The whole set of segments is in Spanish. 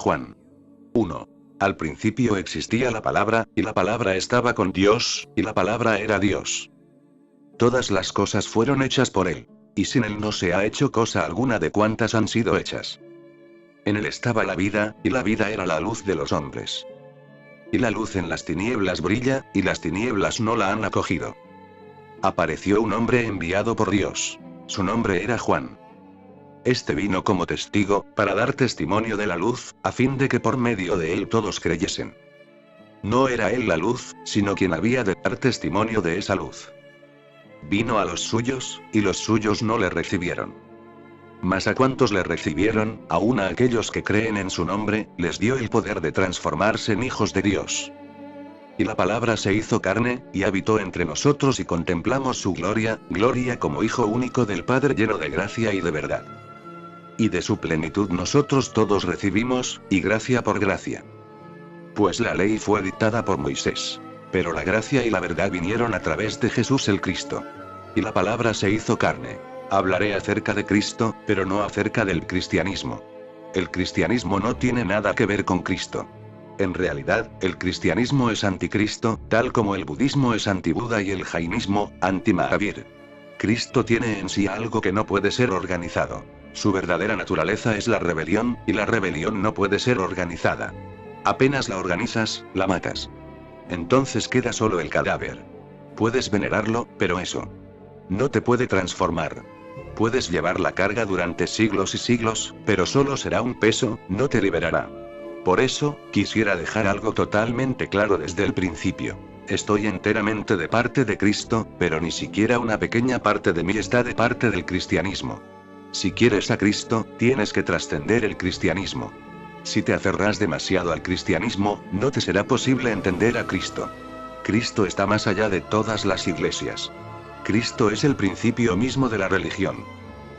Juan 1. Al principio existía la palabra, y la palabra estaba con Dios, y la palabra era Dios. Todas las cosas fueron hechas por él. Y sin él no se ha hecho cosa alguna de cuantas han sido hechas. En él estaba la vida, y la vida era la luz de los hombres. Y la luz en las tinieblas brilla, y las tinieblas no la han acogido. Apareció un hombre enviado por Dios. Su nombre era Juan. Este vino como testigo, para dar testimonio de la luz, a fin de que por medio de él todos creyesen. No era él la luz, sino quien había de dar testimonio de esa luz. Vino a los suyos, y los suyos no le recibieron. Mas a cuantos le recibieron, aun a aquellos que creen en su nombre, les dio el poder de transformarse en hijos de Dios. Y la palabra se hizo carne, y habitó entre nosotros y contemplamos su gloria, gloria como Hijo único del Padre lleno de gracia y de verdad. Y de su plenitud nosotros todos recibimos, y gracia por gracia. Pues la ley fue dictada por Moisés. Pero la gracia y la verdad vinieron a través de Jesús el Cristo. Y la palabra se hizo carne. Hablaré acerca de Cristo, pero no acerca del cristianismo. El cristianismo no tiene nada que ver con Cristo. En realidad, el cristianismo es anticristo, tal como el budismo es anti-Buda y el jainismo, anti-Mahavir. Cristo tiene en sí algo que no puede ser organizado. Su verdadera naturaleza es la rebelión, y la rebelión no puede ser organizada. Apenas la organizas, la matas. Entonces queda solo el cadáver. Puedes venerarlo, pero eso no te puede transformar. Puedes llevar la carga durante siglos y siglos, pero solo será un peso, no te liberará. Por eso, quisiera dejar algo totalmente claro desde el principio. Estoy enteramente de parte de Cristo, pero ni siquiera una pequeña parte de mí está de parte del cristianismo. Si quieres a Cristo, tienes que trascender el cristianismo. Si te aferras demasiado al cristianismo, no te será posible entender a Cristo. Cristo está más allá de todas las iglesias. Cristo es el principio mismo de la religión.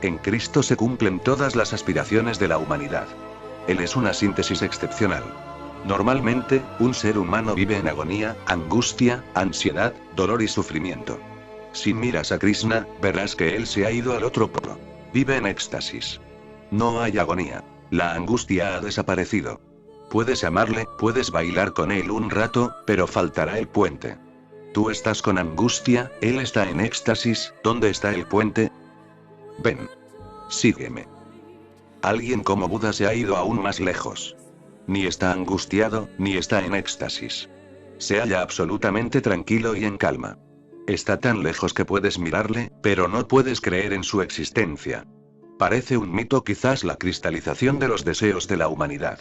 En Cristo se cumplen todas las aspiraciones de la humanidad. Él es una síntesis excepcional. Normalmente, un ser humano vive en agonía, angustia, ansiedad, dolor y sufrimiento. Si miras a Krishna, verás que él se ha ido al otro polo. Vive en éxtasis. No hay agonía. La angustia ha desaparecido. Puedes amarle, puedes bailar con él un rato, pero faltará el puente. Tú estás con angustia, él está en éxtasis, ¿dónde está el puente? Ven. Sígueme. Alguien como Buda se ha ido aún más lejos. Ni está angustiado, ni está en éxtasis. Se halla absolutamente tranquilo y en calma. Está tan lejos que puedes mirarle, pero no puedes creer en su existencia. Parece un mito, quizás la cristalización de los deseos de la humanidad.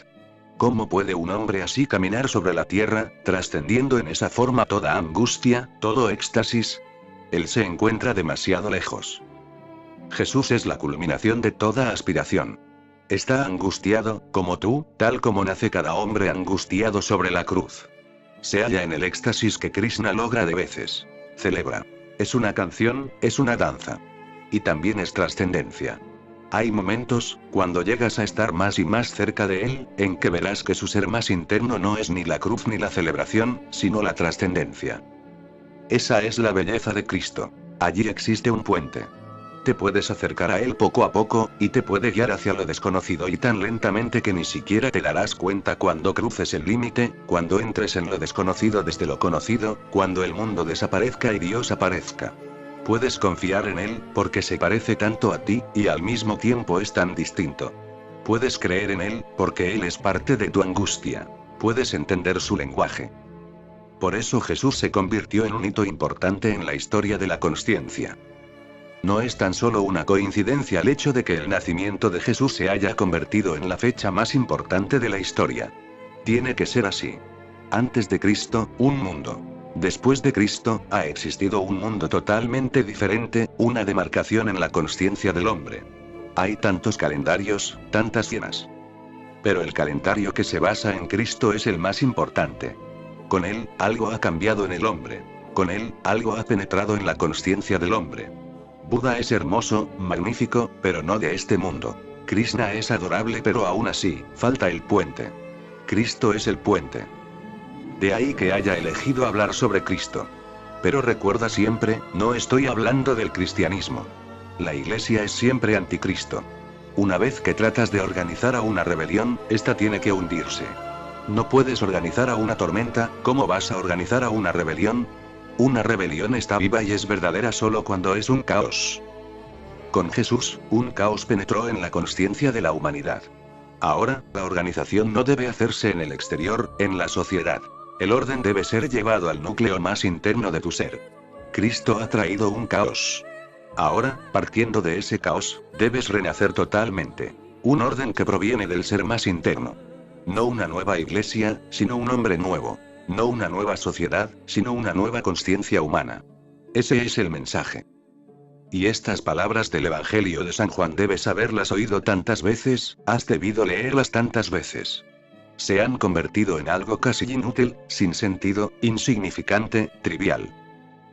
¿Cómo puede un hombre así caminar sobre la tierra, trascendiendo en esa forma toda angustia, todo éxtasis? Él se encuentra demasiado lejos. Jesús es la culminación de toda aspiración. Está angustiado, como tú, tal como nace cada hombre angustiado sobre la cruz. Se halla en el éxtasis que Krishna logra de veces. Celebra. Es una canción, es una danza. Y también es trascendencia. Hay momentos, cuando llegas a estar más y más cerca de él, en que verás que su ser más interno no es ni la cruz ni la celebración, sino la trascendencia. Esa es la belleza de Cristo. Allí existe un puente. Te puedes acercar a él poco a poco, y te puede guiar hacia lo desconocido y tan lentamente que ni siquiera te darás cuenta cuando cruces el límite, cuando entres en lo desconocido desde lo conocido, cuando el mundo desaparezca y Dios aparezca. Puedes confiar en él, porque se parece tanto a ti, y al mismo tiempo es tan distinto. Puedes creer en él, porque él es parte de tu angustia. Puedes entender su lenguaje. Por eso Jesús se convirtió en un hito importante en la historia de la consciencia. No es tan solo una coincidencia el hecho de que el nacimiento de Jesús se haya convertido en la fecha más importante de la historia. Tiene que ser así. Antes de Cristo, un mundo. Después de Cristo, ha existido un mundo totalmente diferente, una demarcación en la consciencia del hombre. Hay tantos calendarios, tantas cienas. Pero el calendario que se basa en Cristo es el más importante. Con él, algo ha cambiado en el hombre. Con él, algo ha penetrado en la consciencia del hombre. Buda es hermoso, magnífico, pero no de este mundo. Krishna es adorable, pero aún así, falta el puente. Cristo es el puente. De ahí que haya elegido hablar sobre Cristo. Pero recuerda siempre, no estoy hablando del cristianismo. La iglesia es siempre anticristo. Una vez que tratas de organizar a una rebelión, esta tiene que hundirse. No puedes organizar a una tormenta, ¿cómo vas a organizar a una rebelión? Una rebelión está viva y es verdadera solo cuando es un caos. Con Jesús, un caos penetró en la consciencia de la humanidad. Ahora, la organización no debe hacerse en el exterior, en la sociedad. El orden debe ser llevado al núcleo más interno de tu ser. Cristo ha traído un caos. Ahora, partiendo de ese caos, debes renacer totalmente. Un orden que proviene del ser más interno. No una nueva iglesia, sino un hombre nuevo. No una nueva sociedad, sino una nueva consciencia humana. Ese es el mensaje. Y estas palabras del Evangelio de San Juan debes haberlas oído tantas veces, has debido leerlas tantas veces. Se han convertido en algo casi inútil, sin sentido, insignificante, trivial.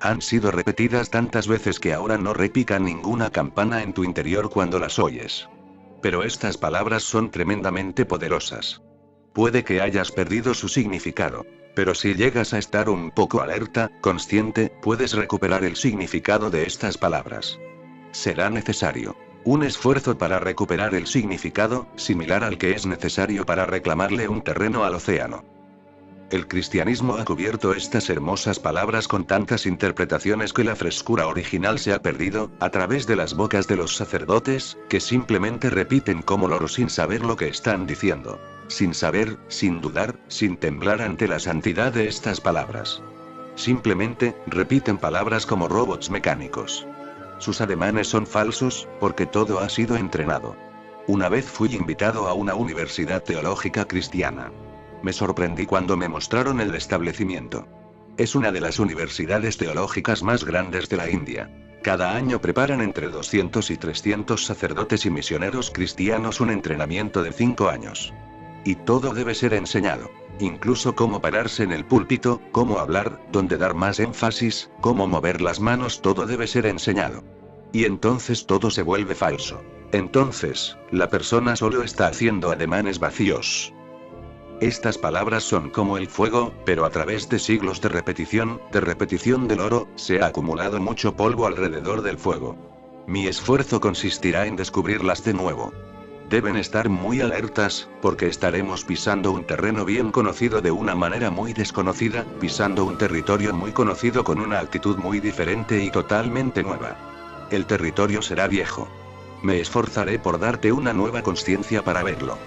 Han sido repetidas tantas veces que ahora no repica ninguna campana en tu interior cuando las oyes. Pero estas palabras son tremendamente poderosas. Puede que hayas perdido su significado. Pero si llegas a estar un poco alerta, consciente, puedes recuperar el significado de estas palabras. Será necesario un esfuerzo para recuperar el significado, similar al que es necesario para reclamarle un terreno al océano. El cristianismo ha cubierto estas hermosas palabras con tantas interpretaciones que la frescura original se ha perdido, a través de las bocas de los sacerdotes, que simplemente repiten como loros sin saber lo que están diciendo. Sin saber, sin dudar, sin temblar ante la santidad de estas palabras. Simplemente, repiten palabras como robots mecánicos. Sus ademanes son falsos, porque todo ha sido entrenado. Una vez fui invitado a una universidad teológica cristiana. Me sorprendí cuando me mostraron el establecimiento. Es una de las universidades teológicas más grandes de la India. Cada año preparan entre 200 y 300 sacerdotes y misioneros cristianos un entrenamiento de 5 años. Y todo debe ser enseñado. Incluso cómo pararse en el púlpito, cómo hablar, dónde dar más énfasis, cómo mover las manos, todo debe ser enseñado. Y entonces todo se vuelve falso. Entonces, la persona solo está haciendo ademanes vacíos. Estas palabras son como el fuego, pero a través de siglos de repetición del oro, se ha acumulado mucho polvo alrededor del fuego. Mi esfuerzo consistirá en descubrirlas de nuevo. Deben estar muy alertas, porque estaremos pisando un terreno bien conocido de una manera muy desconocida, pisando un territorio muy conocido con una actitud muy diferente y totalmente nueva. El territorio será viejo. Me esforzaré por darte una nueva consciencia para verlo.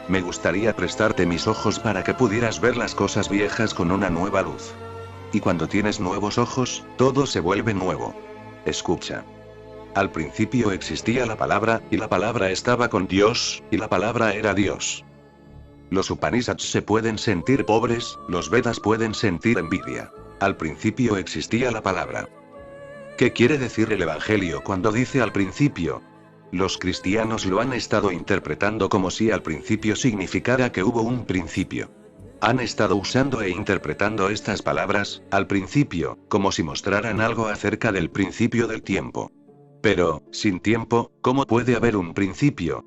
Me gustaría prestarte mis ojos para que pudieras ver las cosas viejas con una nueva luz. Y cuando tienes nuevos ojos, todo se vuelve nuevo. Escucha. Al principio existía la palabra, y la palabra estaba con Dios, y la palabra era Dios. Los Upanishads se pueden sentir pobres, los Vedas pueden sentir envidia. Al principio existía la palabra. ¿Qué quiere decir el Evangelio cuando dice al principio? Los cristianos lo han estado interpretando como si al principio significara que hubo un principio. Han estado usando e interpretando estas palabras, al principio, como si mostraran algo acerca del principio del tiempo. Pero, sin tiempo, ¿cómo puede haber un principio?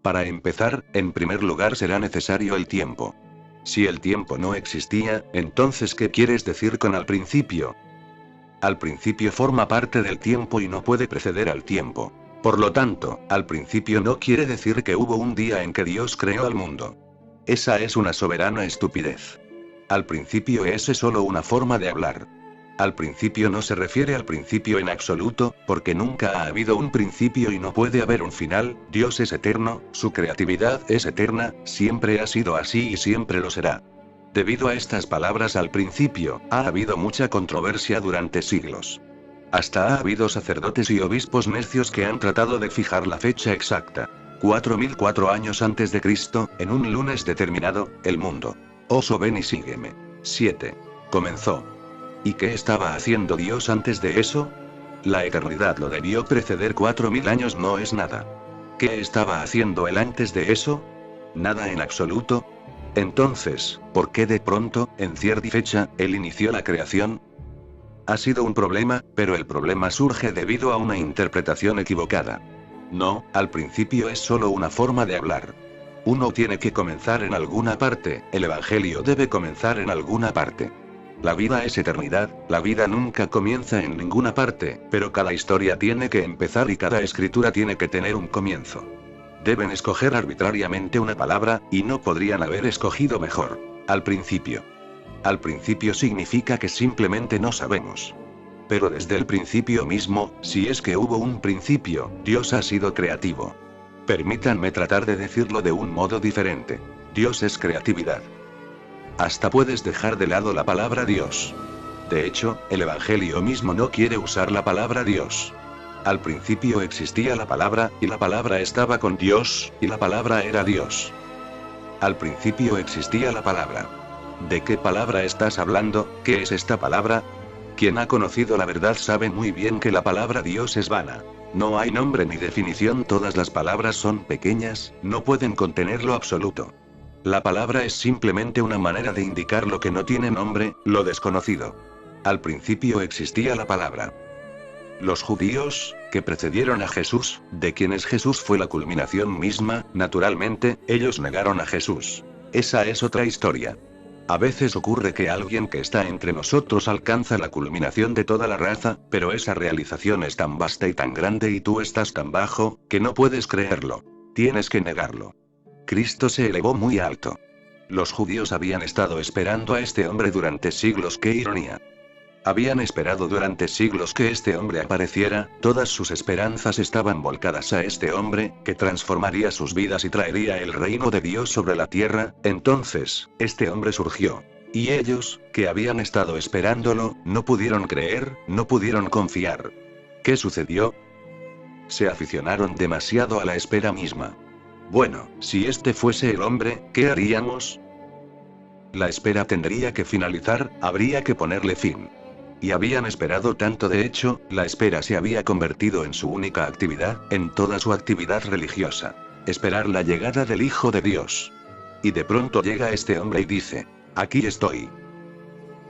Para empezar, en primer lugar será necesario el tiempo. Si el tiempo no existía, entonces ¿qué quieres decir con al principio? Al principio forma parte del tiempo y no puede preceder al tiempo. Por lo tanto, al principio no quiere decir que hubo un día en que Dios creó al mundo. Esa es una soberana estupidez. Al principio es solo una forma de hablar. Al principio no se refiere al principio en absoluto, porque nunca ha habido un principio y no puede haber un final. Dios es eterno, su creatividad es eterna, siempre ha sido así y siempre lo será. Debido a estas palabras al principio, ha habido mucha controversia durante siglos. Hasta ha habido sacerdotes y obispos necios que han tratado de fijar la fecha exacta. 4004 años antes de Cristo, en un lunes determinado, el mundo. Oso ven y sígueme. 7. Comenzó. ¿Y qué estaba haciendo Dios antes de eso? La eternidad lo debió preceder 4000 años, no es nada. ¿Qué estaba haciendo él antes de eso? Nada en absoluto. Entonces, ¿por qué de pronto, en cierta fecha, él inició la creación? Ha sido un problema, pero el problema surge debido a una interpretación equivocada. No, al principio es solo una forma de hablar. Uno tiene que comenzar en alguna parte, el Evangelio debe comenzar en alguna parte. La vida es eternidad, la vida nunca comienza en ninguna parte, pero cada historia tiene que empezar y cada escritura tiene que tener un comienzo. Deben escoger arbitrariamente una palabra, y no podrían haber escogido mejor. Al principio. Al principio significa que simplemente no sabemos. Pero desde el principio mismo, si es que hubo un principio, Dios ha sido creativo. Permítanme tratar de decirlo de un modo diferente. Dios es creatividad. Hasta puedes dejar de lado la palabra Dios. De hecho, el Evangelio mismo no quiere usar la palabra Dios. Al principio existía la palabra, y la palabra estaba con Dios, y la palabra era Dios. Al principio existía la palabra. ¿De qué palabra estás hablando? ¿Qué es esta palabra? Quien ha conocido la verdad sabe muy bien que la palabra Dios es vana. No hay nombre ni definición, todas las palabras son pequeñas, no pueden contener lo absoluto. La palabra es simplemente una manera de indicar lo que no tiene nombre, lo desconocido. Al principio existía la palabra. Los judíos, que precedieron a Jesús, de quienes Jesús fue la culminación misma, naturalmente, ellos negaron a Jesús. Esa es otra historia. A veces ocurre que alguien que está entre nosotros alcanza la culminación de toda la raza, pero esa realización es tan vasta y tan grande y tú estás tan bajo, que no puedes creerlo. Tienes que negarlo. Cristo se elevó muy alto. Los judíos habían estado esperando a este hombre durante siglos, qué ironía. Habían esperado durante siglos que este hombre apareciera, todas sus esperanzas estaban volcadas a este hombre, que transformaría sus vidas y traería el reino de Dios sobre la tierra. Entonces, este hombre surgió. Y ellos, que habían estado esperándolo, no pudieron creer, no pudieron confiar. ¿Qué sucedió? Se aficionaron demasiado a la espera misma. Bueno, si este fuese el hombre, ¿qué haríamos? La espera tendría que finalizar, habría que ponerle fin. Y habían esperado tanto, de hecho, la espera se había convertido en su única actividad, en toda su actividad religiosa. Esperar la llegada del Hijo de Dios. Y de pronto llega este hombre y dice, aquí estoy.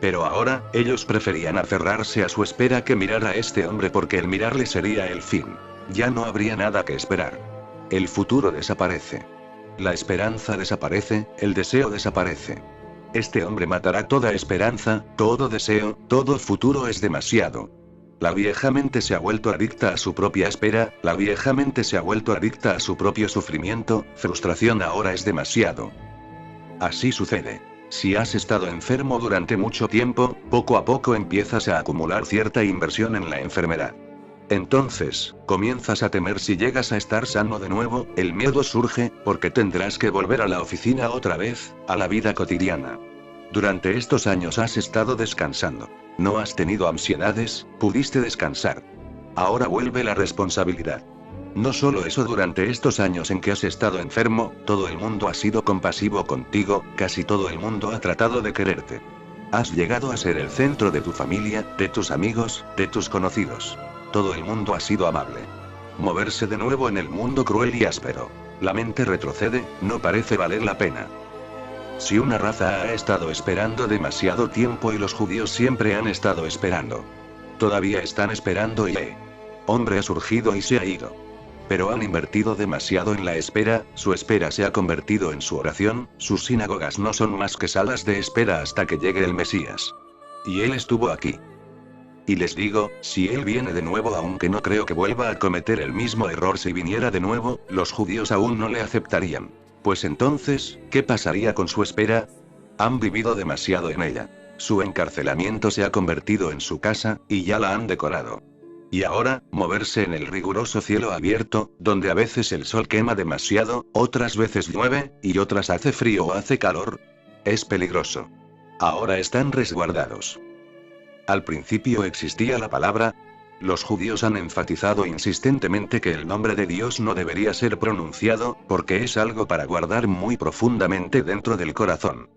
Pero ahora, ellos preferían aferrarse a su espera que mirar a este hombre porque el mirarle sería el fin. Ya no habría nada que esperar. El futuro desaparece. La esperanza desaparece, el deseo desaparece. Este hombre matará toda esperanza, todo deseo, todo futuro es demasiado. La vieja mente se ha vuelto adicta a su propia espera, la vieja mente se ha vuelto adicta a su propio sufrimiento, frustración ahora es demasiado. Así sucede. Si has estado enfermo durante mucho tiempo, poco a poco empiezas a acumular cierta inversión en la enfermedad. Entonces, comienzas a temer si llegas a estar sano de nuevo, el miedo surge, porque tendrás que volver a la oficina otra vez, a la vida cotidiana. Durante estos años has estado descansando. No has tenido ansiedades, pudiste descansar. Ahora vuelve la responsabilidad. No solo eso, durante estos años en que has estado enfermo, todo el mundo ha sido compasivo contigo, casi todo el mundo ha tratado de quererte. Has llegado a ser el centro de tu familia, de tus amigos, de tus conocidos. Todo el mundo ha sido amable. Moverse de nuevo en el mundo cruel y áspero. La mente retrocede, no parece valer la pena. Si una raza ha estado esperando demasiado tiempo y los judíos siempre han estado esperando. Todavía están esperando y el hombre ha surgido y se ha ido. Pero han invertido demasiado en la espera, su espera se ha convertido en su oración, sus sinagogas no son más que salas de espera hasta que llegue el Mesías. Y él estuvo aquí. Y les digo, si él viene de nuevo, aunque no creo que vuelva a cometer el mismo error si viniera de nuevo, los judíos aún no le aceptarían. Pues entonces, ¿qué pasaría con su espera? Han vivido demasiado en ella. Su encarcelamiento se ha convertido en su casa, y ya la han decorado. Y ahora, moverse en el riguroso cielo abierto, donde a veces el sol quema demasiado, otras veces llueve, y otras hace frío o hace calor, es peligroso. Ahora están resguardados. Al principio existía la palabra. Los judíos han enfatizado insistentemente que el nombre de Dios no debería ser pronunciado, porque es algo para guardar muy profundamente dentro del corazón.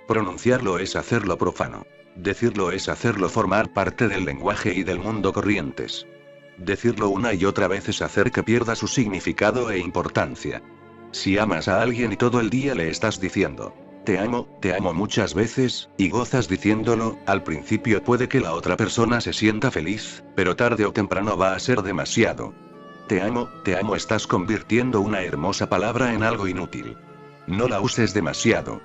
Pronunciarlo es hacerlo profano. Decirlo es hacerlo formar parte del lenguaje y del mundo corrientes. Decirlo una y otra vez es hacer que pierda su significado e importancia. Si amas a alguien y todo el día le estás diciendo, te amo muchas veces, y gozas diciéndolo, al principio puede que la otra persona se sienta feliz, pero tarde o temprano va a ser demasiado. Te amo, estás convirtiendo una hermosa palabra en algo inútil. No la uses demasiado.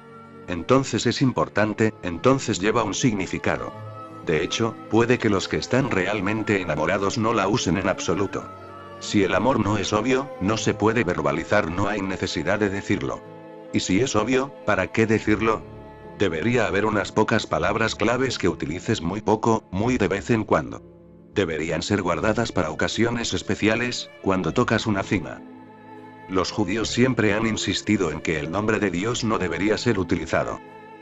Entonces es importante, entonces lleva un significado. De hecho, puede que los que están realmente enamorados no la usen en absoluto. Si el amor no es obvio, no se puede verbalizar, no hay necesidad de decirlo. Y si es obvio, ¿para qué decirlo? Debería haber unas pocas palabras claves que utilices muy poco, muy de vez en cuando. Deberían ser guardadas para ocasiones especiales, cuando tocas una cima. Los judíos siempre han insistido en que el nombre de Dios no debería ser utilizado.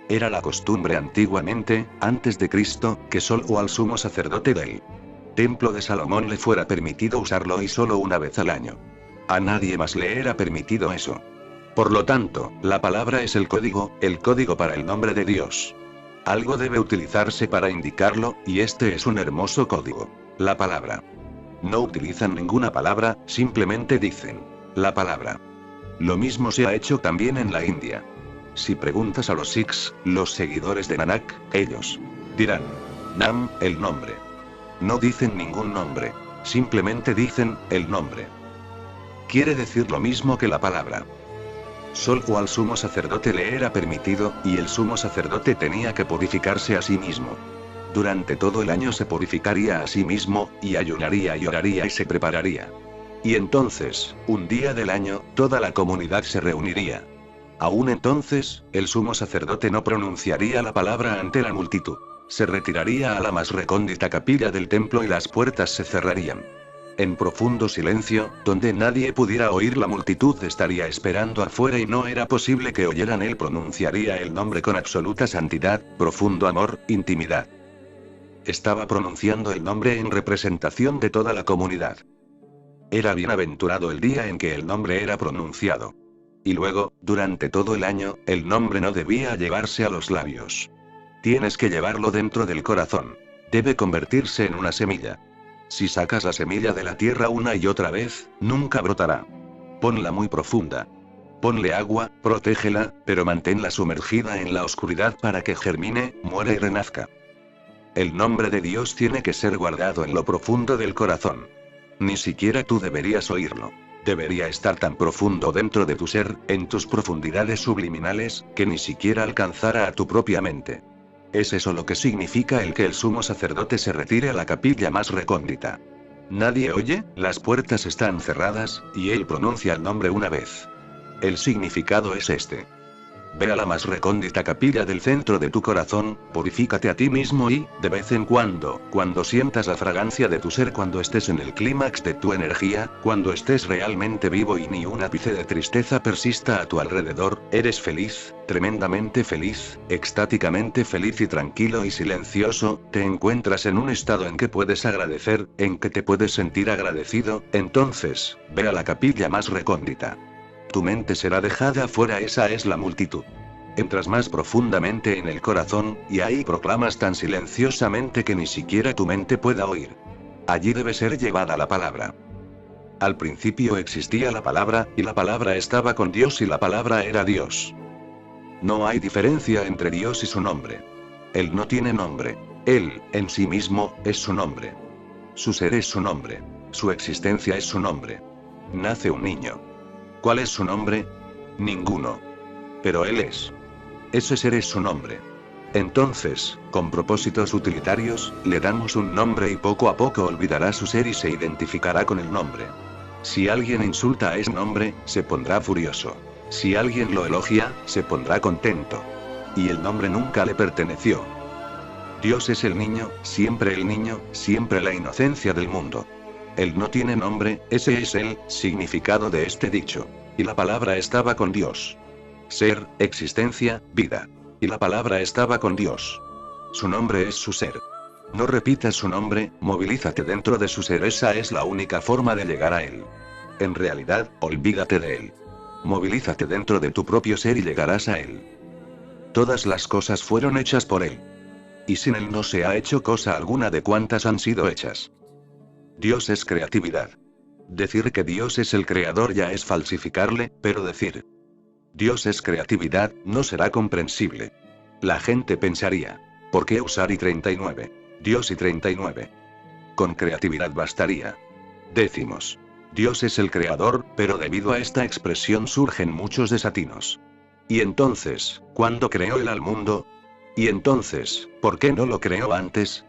Era la costumbre antiguamente, antes de Cristo, que solo al sumo sacerdote del templo de Salomón le fuera permitido usarlo y solo una vez al año. A nadie más le era permitido eso. Por lo tanto, la palabra es el código para el nombre de Dios. Algo debe utilizarse para indicarlo, y este es un hermoso código. La palabra. No utilizan ninguna palabra, simplemente dicen la palabra. Lo mismo se ha hecho también en la India. Si preguntas a los Sikhs, los seguidores de Nanak, ellos dirán Nam, el nombre. No dicen ningún nombre, simplemente dicen el nombre. Quiere decir lo mismo que la palabra. Solo al sumo sacerdote le era permitido, y el sumo sacerdote tenía que purificarse a sí mismo. Durante todo el año se purificaría a sí mismo, y ayunaría y oraría y se prepararía. Y entonces, un día del año, toda la comunidad se reuniría. Aún entonces, el sumo sacerdote no pronunciaría la palabra ante la multitud. Se retiraría a la más recóndita capilla del templo y las puertas se cerrarían. En profundo silencio, donde nadie pudiera oír, la multitud estaría esperando afuera y no era posible que oyeran. Él pronunciaría el nombre con absoluta santidad, profundo amor, intimidad. Estaba pronunciando el nombre en representación de toda la comunidad. Era bienaventurado el día en que el nombre era pronunciado. Y luego, durante todo el año, el nombre no debía llevarse a los labios. Tienes que llevarlo dentro del corazón. Debe convertirse en una semilla. Si sacas la semilla de la tierra una y otra vez, nunca brotará. Ponla muy profunda. Ponle agua, protégela, pero manténla sumergida en la oscuridad para que germine, muera y renazca. El nombre de Dios tiene que ser guardado en lo profundo del corazón. Ni siquiera tú deberías oírlo. Debería estar tan profundo dentro de tu ser, en tus profundidades subliminales, que ni siquiera alcanzara a tu propia mente. ¿Es eso lo que significa el que el sumo sacerdote se retire a la capilla más recóndita? Nadie oye, las puertas están cerradas, y él pronuncia el nombre una vez. El significado es este. Ve a la más recóndita capilla del centro de tu corazón, purifícate a ti mismo y, de vez en cuando sientas la fragancia de tu ser, cuando estés en el clímax de tu energía, cuando estés realmente vivo y ni un ápice de tristeza persista a tu alrededor, eres feliz, tremendamente feliz, extáticamente feliz y tranquilo y silencioso, te encuentras en un estado en que puedes agradecer, en que te puedes sentir agradecido, entonces, ve a la capilla más recóndita. Tu mente será dejada afuera, esa es la multitud. Entras más profundamente en el corazón, y ahí proclamas tan silenciosamente que ni siquiera tu mente pueda oír. Allí debe ser llevada la palabra. Al principio existía la palabra, y la palabra estaba con Dios y la palabra era Dios. No hay diferencia entre Dios y su nombre. Él no tiene nombre. Él, en sí mismo, es su nombre. Su ser es su nombre. Su existencia es su nombre. Nace un niño. ¿Cuál es su nombre? Ninguno. Pero él es. Ese ser es su nombre. Entonces, con propósitos utilitarios, le damos un nombre y poco a poco olvidará su ser y se identificará con el nombre. Si alguien insulta a ese nombre, se pondrá furioso. Si alguien lo elogia, se pondrá contento. Y el nombre nunca le perteneció. Dios es el niño, siempre la inocencia del mundo. Él no tiene nombre, ese es el significado de este dicho. Y la palabra estaba con Dios. Ser, existencia, vida. Y la palabra estaba con Dios. Su nombre es su ser. No repitas su nombre, movilízate dentro de su ser, esa es la única forma de llegar a él. En realidad, olvídate de él. Movilízate dentro de tu propio ser y llegarás a él. Todas las cosas fueron hechas por él. Y sin él no se ha hecho cosa alguna de cuantas han sido hechas. Dios es creatividad. Decir que Dios es el creador ya es falsificarle, pero decir Dios es creatividad no será comprensible. La gente pensaría, ¿por qué usar I39? Dios I39. Con creatividad bastaría. Decimos, Dios es el creador, pero debido a esta expresión surgen muchos desatinos. Y entonces, ¿cuándo creó él al mundo? Y entonces, ¿por qué no lo creó antes?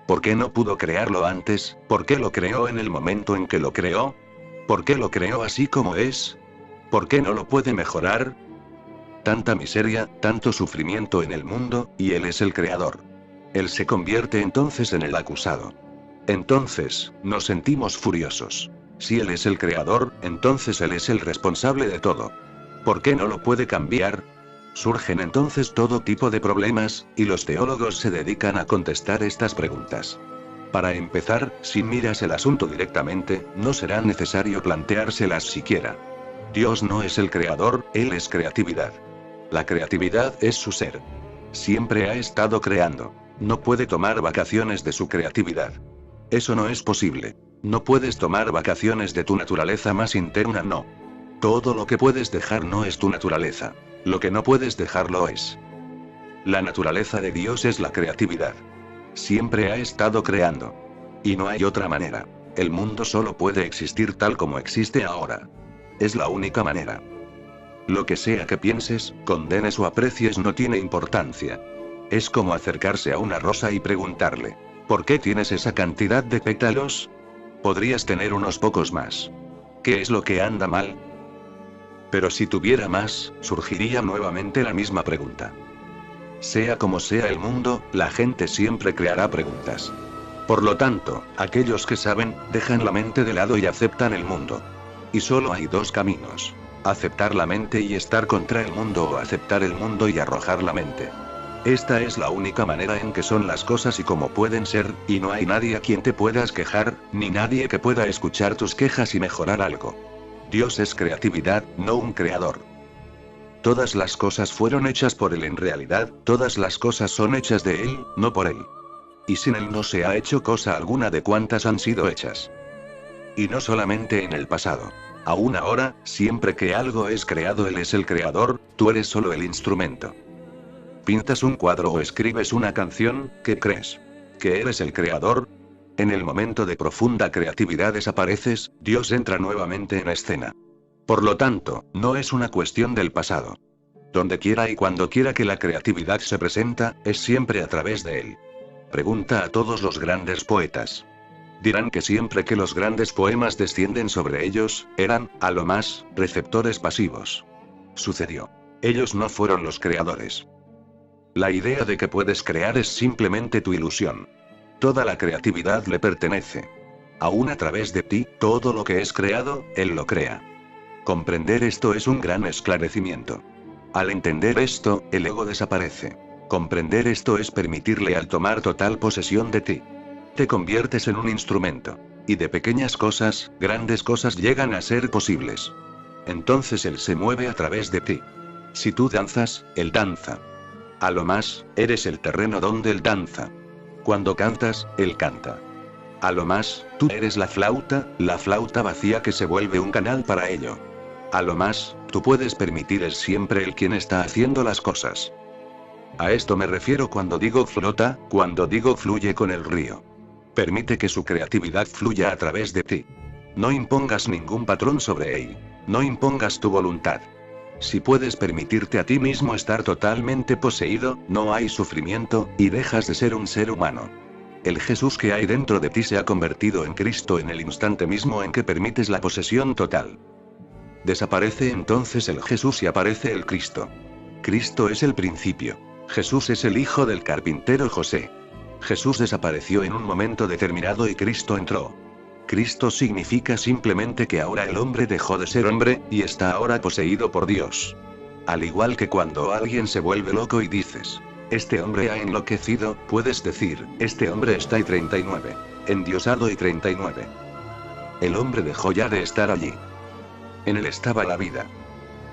¿Por qué no pudo crearlo antes? ¿Por qué lo creó en el momento en que lo creó? ¿Por qué lo creó así como es? ¿Por qué no lo puede mejorar? Tanta miseria, tanto sufrimiento en el mundo, y Él es el creador. Él se convierte entonces en el acusado. Entonces, nos sentimos furiosos. Si Él es el creador, entonces Él es el responsable de todo. ¿Por qué no lo puede cambiar? Surgen entonces todo tipo de problemas, y los teólogos se dedican a contestar estas preguntas. Para empezar, si miras el asunto directamente, no será necesario planteárselas siquiera. Dios no es el creador, Él es creatividad. La creatividad es su ser. Siempre ha estado creando. No puede tomar vacaciones de su creatividad. Eso no es posible. No puedes tomar vacaciones de tu naturaleza más interna, no. Todo lo que puedes dejar no es tu naturaleza. Lo que no puedes dejar lo es. La naturaleza de Dios es la creatividad. Siempre ha estado creando. Y no hay otra manera. El mundo solo puede existir tal como existe ahora. Es la única manera. Lo que sea que pienses, condenes o aprecies no tiene importancia. Es como acercarse a una rosa y preguntarle, ¿por qué tienes esa cantidad de pétalos? Podrías tener unos pocos más. ¿Qué es lo que anda mal? Pero si tuviera más, surgiría nuevamente la misma pregunta. Sea como sea el mundo, la gente siempre creará preguntas. Por lo tanto, aquellos que saben, dejan la mente de lado y aceptan el mundo. Y solo hay dos caminos. Aceptar la mente y estar contra el mundo, o aceptar el mundo y arrojar la mente. Esta es la única manera en que son las cosas y como pueden ser, y no hay nadie a quien te puedas quejar, ni nadie que pueda escuchar tus quejas y mejorar algo. Dios es creatividad, no un creador. Todas las cosas fueron hechas por Él en realidad, todas las cosas son hechas de Él, no por Él. Y sin Él no se ha hecho cosa alguna de cuantas han sido hechas. Y no solamente en el pasado. Aún ahora, siempre que algo es creado Él es el creador, tú eres solo el instrumento. Pintas un cuadro o escribes una canción, ¿qué crees? ¿Que eres el creador? En el momento de profunda creatividad desapareces, Dios entra nuevamente en escena. Por lo tanto, no es una cuestión del pasado. Donde quiera y cuando quiera que la creatividad se presenta, es siempre a través de Él. Pregunta a todos los grandes poetas. Dirán que siempre que los grandes poemas descienden sobre ellos, eran, a lo más, receptores pasivos. Sucedió. Ellos no fueron los creadores. La idea de que puedes crear es simplemente tu ilusión. Toda la creatividad le pertenece. Aún a través de ti, todo lo que es creado, Él lo crea. Comprender esto es un gran esclarecimiento. Al entender esto, el ego desaparece. Comprender esto es permitirle al tomar total posesión de ti. Te conviertes en un instrumento. Y de pequeñas cosas, grandes cosas llegan a ser posibles. Entonces Él se mueve a través de ti. Si tú danzas, Él danza. A lo más, eres el terreno donde Él danza. Cuando cantas, Él canta. A lo más, tú eres la flauta vacía que se vuelve un canal para ello. A lo más, tú puedes permitir es siempre el quien está haciendo las cosas. A esto me refiero cuando digo flota, cuando digo fluye con el río. Permite que su creatividad fluya a través de ti. No impongas ningún patrón sobre él. No impongas tu voluntad. Si puedes permitirte a ti mismo estar totalmente poseído, no hay sufrimiento, y dejas de ser un ser humano. El Jesús que hay dentro de ti se ha convertido en Cristo en el instante mismo en que permites la posesión total. Desaparece entonces el Jesús y aparece el Cristo. Cristo es el principio. Jesús es el hijo del carpintero José. Jesús desapareció en un momento determinado y Cristo entró. Cristo significa simplemente que ahora el hombre dejó de ser hombre, y está ahora poseído por Dios. Al igual que cuando alguien se vuelve loco y dices, este hombre ha enloquecido, puedes decir, este hombre está y 39. Endiosado y 39. El hombre dejó ya de estar allí. En él estaba la vida.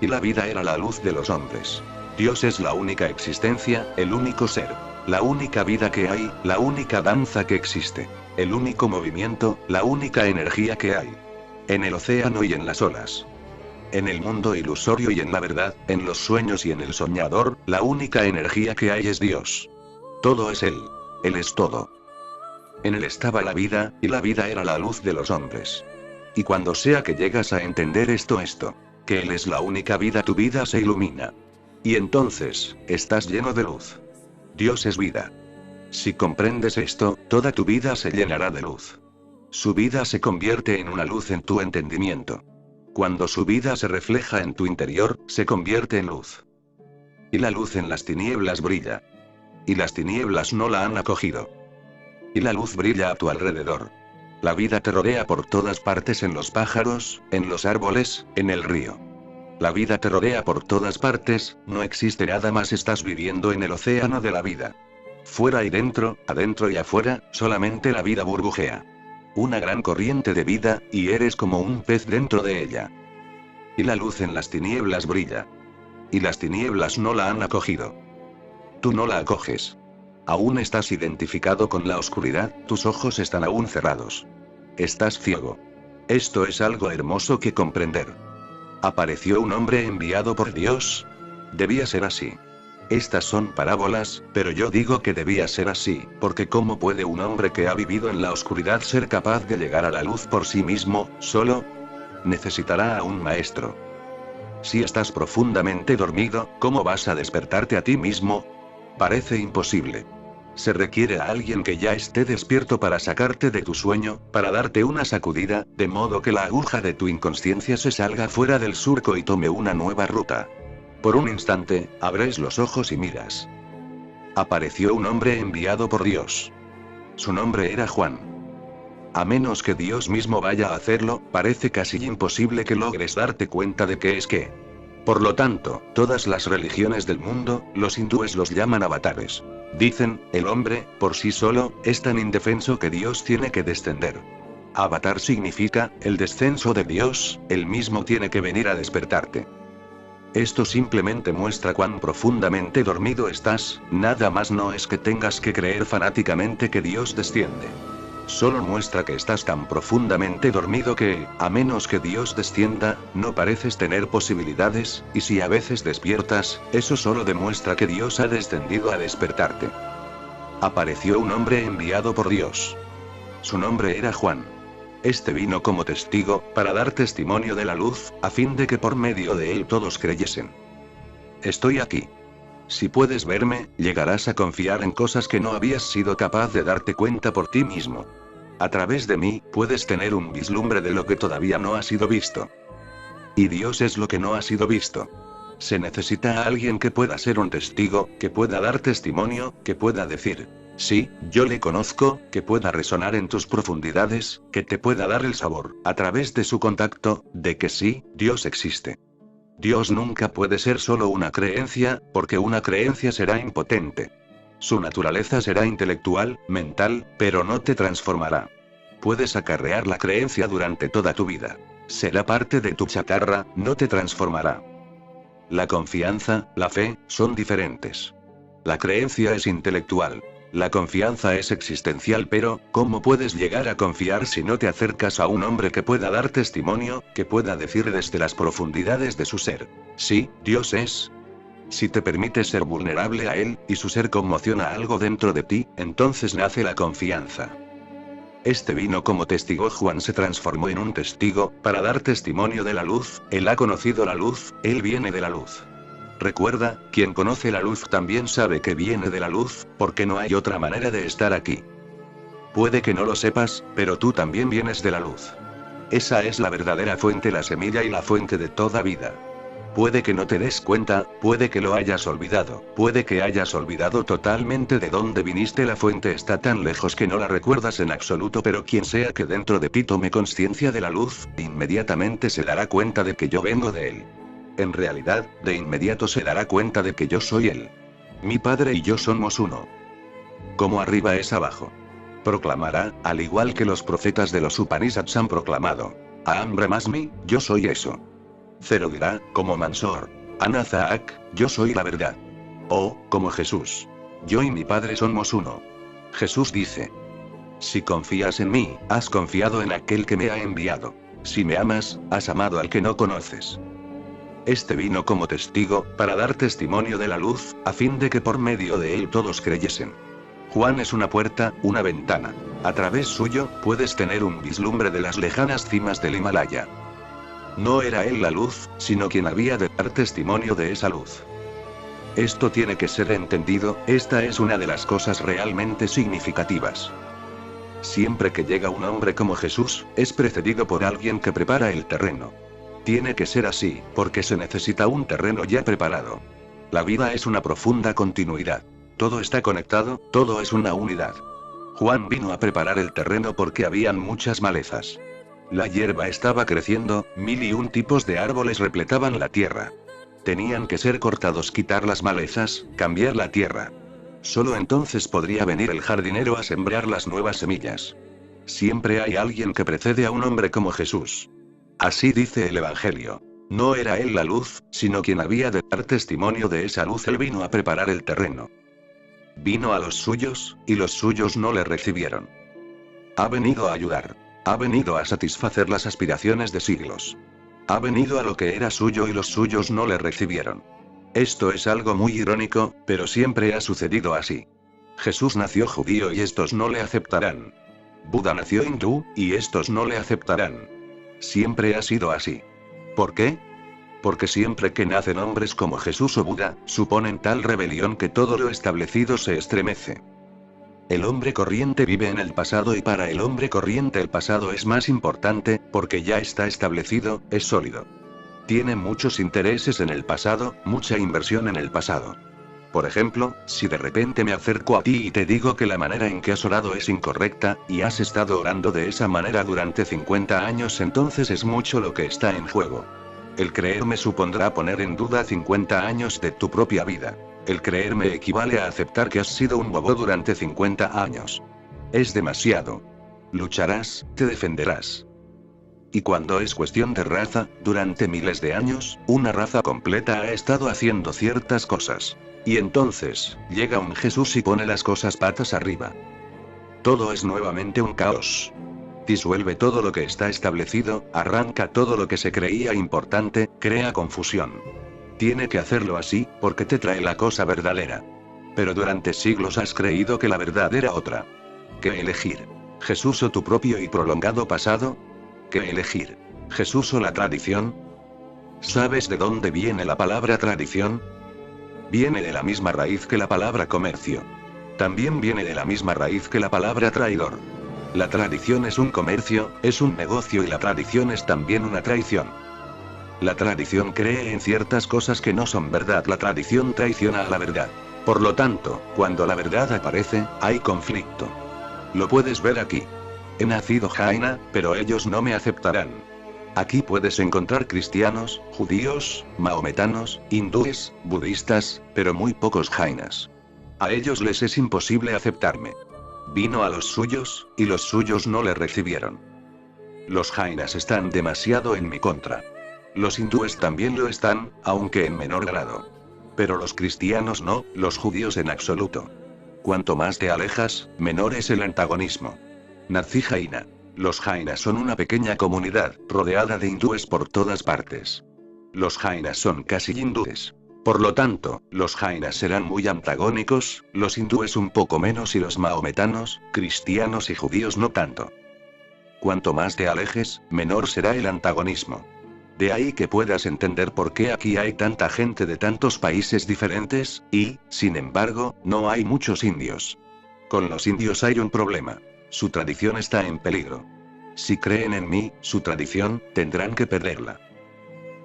Y la vida era la luz de los hombres. Dios es la única existencia, el único ser. La única vida que hay, la única danza que existe. El único movimiento, la única energía que hay. En el océano y en las olas. En el mundo ilusorio y en la verdad, en los sueños y en el soñador, la única energía que hay es Dios. Todo es Él. Él es todo. En Él estaba la vida, y la vida era la luz de los hombres. Y cuando sea que llegas a entender esto, que Él es la única vida, tu vida se ilumina. Y entonces, estás lleno de luz. Dios es vida. Si comprendes esto, toda tu vida se llenará de luz. Su vida se convierte en una luz en tu entendimiento. Cuando su vida se refleja en tu interior, se convierte en luz. Y la luz en las tinieblas brilla. Y las tinieblas no la han acogido. Y la luz brilla a tu alrededor. La vida te rodea por todas partes, en los pájaros, en los árboles, en el río. La vida te rodea por todas partes, no existe nada más, estás viviendo en el océano de la vida. Fuera y dentro, adentro y afuera, solamente la vida burbujea. Una gran corriente de vida, y eres como un pez dentro de ella. Y la luz en las tinieblas brilla. Y las tinieblas no la han acogido. Tú no la acoges. Aún estás identificado con la oscuridad, tus ojos están aún cerrados. Estás ciego. Esto es algo hermoso que comprender. Apareció un hombre enviado por Dios. Debía ser así. Estas son parábolas, pero yo digo que debía ser así, porque ¿cómo puede un hombre que ha vivido en la oscuridad ser capaz de llegar a la luz por sí mismo, solo? Necesitará a un maestro. Si estás profundamente dormido, ¿cómo vas a despertarte a ti mismo? Parece imposible. Se requiere a alguien que ya esté despierto para sacarte de tu sueño, para darte una sacudida, de modo que la aguja de tu inconsciencia se salga fuera del surco y tome una nueva ruta. Por un instante, abres los ojos y miras. Apareció un hombre enviado por Dios. Su nombre era Juan. A menos que Dios mismo vaya a hacerlo, parece casi imposible que logres darte cuenta de qué es qué. Por lo tanto, todas las religiones del mundo, los hindúes los llaman avatares. Dicen, el hombre, por sí solo, es tan indefenso que Dios tiene que descender. Avatar significa, el descenso de Dios, él mismo tiene que venir a despertarte. Esto simplemente muestra cuán profundamente dormido estás, nada más, no es que tengas que creer fanáticamente que Dios desciende. Solo muestra que estás tan profundamente dormido que, a menos que Dios descienda, no pareces tener posibilidades, y si a veces despiertas, eso solo demuestra que Dios ha descendido a despertarte. Apareció un hombre enviado por Dios. Su nombre era Juan. Este vino como testigo, para dar testimonio de la luz, a fin de que por medio de él todos creyesen. Estoy aquí. Si puedes verme, llegarás a confiar en cosas que no habías sido capaz de darte cuenta por ti mismo. A través de mí, puedes tener un vislumbre de lo que todavía no ha sido visto. Y Dios es lo que no ha sido visto. Se necesita a alguien que pueda ser un testigo, que pueda dar testimonio, que pueda decir, sí, yo le conozco, que pueda resonar en tus profundidades, que te pueda dar el sabor, a través de su contacto, de que sí, Dios existe. Dios nunca puede ser solo una creencia, porque una creencia será impotente. Su naturaleza será intelectual, mental, pero no te transformará. Puedes acarrear la creencia durante toda tu vida. Será parte de tu chatarra, no te transformará. La confianza, la fe, son diferentes. La creencia es intelectual. La confianza es existencial, pero, ¿cómo puedes llegar a confiar si no te acercas a un hombre que pueda dar testimonio, que pueda decir desde las profundidades de su ser, sí, Dios es? Si te permites ser vulnerable a él, y su ser conmociona algo dentro de ti, entonces nace la confianza. Este vino como testigo. Juan se transformó en un testigo, para dar testimonio de la luz, él ha conocido la luz, él viene de la luz. Recuerda, quien conoce la luz también sabe que viene de la luz, porque no hay otra manera de estar aquí. Puede que no lo sepas, pero tú también vienes de la luz. Esa es la verdadera fuente, la semilla y la fuente de toda vida. Puede que no te des cuenta, puede que lo hayas olvidado, puede que hayas olvidado totalmente de dónde viniste. La fuente está tan lejos que no la recuerdas en absoluto, pero quien sea que dentro de ti tome conciencia de la luz, inmediatamente se dará cuenta de que yo vengo de él. En realidad, de inmediato se dará cuenta de que yo soy él. Mi padre y yo somos uno. Como arriba es abajo. Proclamará, al igual que los profetas de los Upanishads han proclamado, Aham Brahmasmi, yo soy eso. Cero dirá, como Mansor, Anazaak, yo soy la verdad. O, como Jesús, yo y mi padre somos uno. Jesús dice, si confías en mí, has confiado en aquel que me ha enviado. Si me amas, has amado al que no conoces. Este vino como testigo, para dar testimonio de la luz, a fin de que por medio de él todos creyesen. Juan es una puerta, una ventana. A través suyo, puedes tener un vislumbre de las lejanas cimas del Himalaya. No era él la luz, sino quien había de dar testimonio de esa luz. Esto tiene que ser entendido, esta es una de las cosas realmente significativas. Siempre que llega un hombre como Jesús, es precedido por alguien que prepara el terreno. Tiene que ser así, porque se necesita un terreno ya preparado. La vida es una profunda continuidad. Todo está conectado, todo es una unidad. Juan vino a preparar el terreno porque habían muchas malezas. La hierba estaba creciendo, 1001 tipos de árboles repletaban la tierra. Tenían que ser cortados, quitar las malezas, cambiar la tierra. Solo entonces podría venir el jardinero a sembrar las nuevas semillas. Siempre hay alguien que precede a un hombre como Jesús. Así dice el Evangelio. No era él la luz, sino quien había de dar testimonio de esa luz. Él vino a preparar el terreno. Vino a los suyos, y los suyos no le recibieron. Ha venido a ayudar. Ha venido a satisfacer las aspiraciones de siglos. Ha venido a lo que era suyo y los suyos no le recibieron. Esto es algo muy irónico, pero siempre ha sucedido así. Jesús nació judío y estos no le aceptarán. Buda nació hindú, y estos no le aceptarán. Siempre ha sido así. ¿Por qué? Porque siempre que nacen hombres como Jesús o Buda, suponen tal rebelión que todo lo establecido se estremece. El hombre corriente vive en el pasado y para el hombre corriente el pasado es más importante, porque ya está establecido, es sólido. Tiene muchos intereses en el pasado, mucha inversión en el pasado. Por ejemplo, si de repente me acerco a ti y te digo que la manera en que has orado es incorrecta, y has estado orando de esa manera durante 50 años, entonces es mucho lo que está en juego. El creerme supondrá poner en duda 50 años de tu propia vida. El creerme equivale a aceptar que has sido un bobo durante 50 años. Es demasiado. Lucharás, te defenderás. Y cuando es cuestión de raza, durante miles de años, una raza completa ha estado haciendo ciertas cosas. Y entonces, llega un Jesús y pone las cosas patas arriba. Todo es nuevamente un caos. Disuelve todo lo que está establecido, arranca todo lo que se creía importante, crea confusión. Tiene que hacerlo así, porque te trae la cosa verdadera. Pero durante siglos has creído que la verdad era otra. ¿Qué elegir? ¿Jesús o tu propio y prolongado pasado? ¿Qué elegir? ¿Jesús o la tradición? ¿Sabes de dónde viene la palabra tradición? Viene de la misma raíz que la palabra comercio. También viene de la misma raíz que la palabra traidor. La tradición es un comercio, es un negocio y la tradición es también una traición. La tradición cree en ciertas cosas que no son verdad. La tradición traiciona a la verdad. Por lo tanto, cuando la verdad aparece, hay conflicto. Lo puedes ver aquí. He nacido jaina, pero ellos no me aceptarán. Aquí puedes encontrar cristianos, judíos, maometanos, hindúes, budistas, pero muy pocos jainas. A ellos les es imposible aceptarme. Vino a los suyos, y los suyos no le recibieron. Los jainas están demasiado en mi contra. Los hindúes también lo están, aunque en menor grado. Pero los cristianos no, los judíos en absoluto. Cuanto más te alejas, menor es el antagonismo. Nací jaina. Los jainas son una pequeña comunidad, rodeada de hindúes por todas partes. Los jainas son casi hindúes. Por lo tanto, los jainas serán muy antagónicos, los hindúes un poco menos y los maometanos, cristianos y judíos no tanto. Cuanto más te alejes, menor será el antagonismo. De ahí que puedas entender por qué aquí hay tanta gente de tantos países diferentes, y, sin embargo, no hay muchos indios. Con los indios hay un problema. Su tradición está en peligro. Si creen en mí, su tradición, tendrán que perderla.